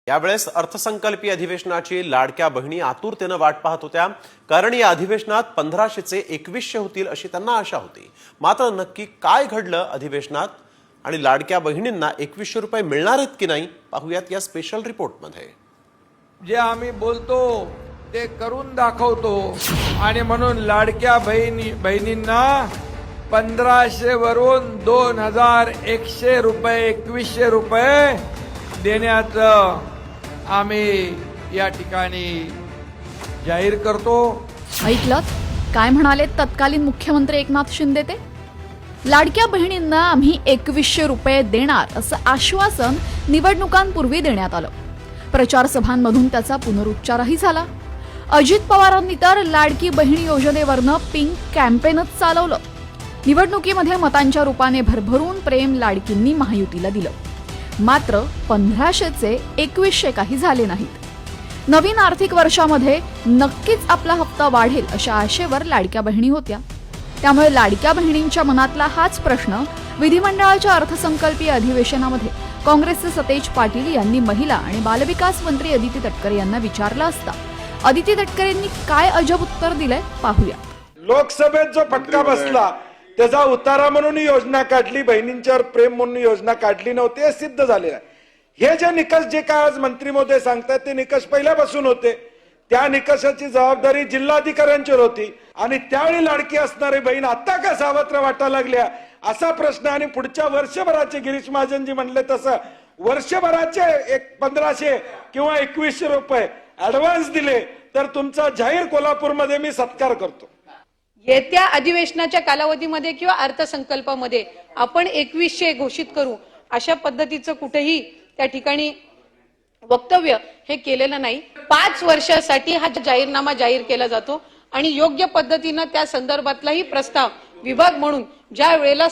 यावेळेस अर्थसंकल्पीय अधिवेशनाची लाडक्या बहिणी आतुरतेने वाट पाहत होत्या, कारण या अधिवेशनात 1500चे 2100 होतील अशी त्यांना आशा होती। मात्र नक्की काय घडलं अधिवेशनात आणि लाडक्या बहिणींना 2100 रुपये मिळणार आहेत की नाही, पाहूयात या स्पेशल रिपोर्टमध्ये। जे आम्ही बोलतो ते करून दाखवतो आणि म्हणून लाडक्या बहिणींना 1500 वरून 2100 रुपये 2100 रुपये देण्याचं आम्ही या ठिकाणी जाहीर करतो। ऐकलं काय म्हणाले तत्कालीन मुख्यमंत्री एकनाथ शिंदे? ते लाडक्या बहिणींना आम्ही 2100 रुपये देणार असं आश्वासन निवडणुकांपूर्वी देण्यात आलं। प्रचार सभांमधून त्याचा पुनरुच्चारही झाला। अजित पवारांनी तर लाडकी बहीण योजनेवरनं पिंक कॅम्पेनच चालवलं। निवडणुकीमध्ये मतांच्या रूपाने भरभरून प्रेम लाडकींनी महायुतीला दिलं। मात्र 1500चे 2100 काही झाले नाहीत। नवीन आर्थिक वर्षामध्ये नक्कीच आपला हप्ता वाढेल अशा आशेवर लाडक्या बहिणी होत्या। त्यामुळे लाडक्या बहिणींच्या मनातला हाच प्रश्न विधिमंडळाच्या अर्थसंकल्पीय अधिवेशनामध्ये काँग्रेसचे सतेज पाटील यांनी महिला आणि बालविकास मंत्री अदिती तटकरे यांना विचारला असता अदिती तटकरेंनी काय अजब उत्तर दिलंय, पाहूया। लोकसभेत जो फटका बसला त्याचा उतारा म्हणून योजना काढली, बहिणींच्यावर प्रेम म्हणून योजना काढली नव्हती, हे सिद्ध झालेलं आहे। हे जे निकष जे काय आज मंत्री महोदय सांगतात ते निकष पहिल्यापासून होते। त्या निकषाची जबाबदारी जिल्हाधिकाऱ्यांच्यावर होती आणि त्यावेळी लाडकी असणारी बहीण आता का सावत्र वाटायला लागल्या असा प्रश्न। आणि पुढच्या वर्षभराचे गिरीश महाजनजी म्हणले तसं वर्षभराचे 1500 किंवा 2100 रुपये ऍडव्हान्स दिले तर तुमचा जाहीर कोल्हापूरमध्ये मी सत्कार करतो। येत्या अधिवेशनाच्या कालावधीमध्ये किंवा अर्थसंकल्पामध्ये आपण 2100 घोषित करू अशा पद्धतीचं कुठेही त्या ठिकाणी वक्तव्य हे केलेलं नाही। 5 वर्षासाठी हा जाहीरनामा जाहीर केला जातो आणि योग्य पद्धतीनं त्या संदर्भातलाही प्रस्ताव विभाग म्हणून ज्या वेळेला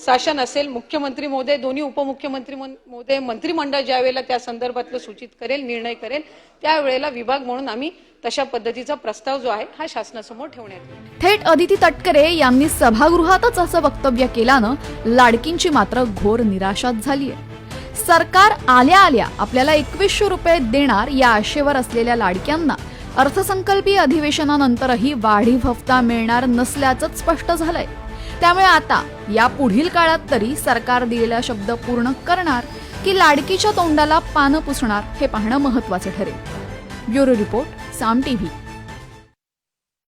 शासन असेल, मुख्यमंत्री महोदय, दोन्ही उपमुख्यमंत्री महोदय, मंत्रिमंडळ ज्या वेळेला त्या संदर्भातलं सूचित करेल, निर्णय करेल, त्यावेळेला विभाग म्हणून आम्ही तशा पद्धतीचा प्रस्ताव जो आहे हा शासनासमोर ठेवण्यात येईल। थेट अदिती तटकरे यांनी सभागृहातच असं वक्तव्य केल्यानं लाडकींची मात्र घोर निराशाच झालीय। सरकार आल्या आल्या आपल्याला 2100 रुपये देणार या आशेवर असलेल्या लाडक्यांना अर्थसंकल्पीय अधिवेशनानंतरही वाढीव हप्ता मिळणार नसल्याचं स्पष्ट झालंय। त्यामुळे आता या पुढील काळात तरी सरकार दिलेला शब्द पूर्ण करणार की लाडकीच्या तोंडाला पानं पुसणार हे पाहणं महत्त्वाचं ठरेल। ब्युरो रिपोर्ट, साम टीव्ही।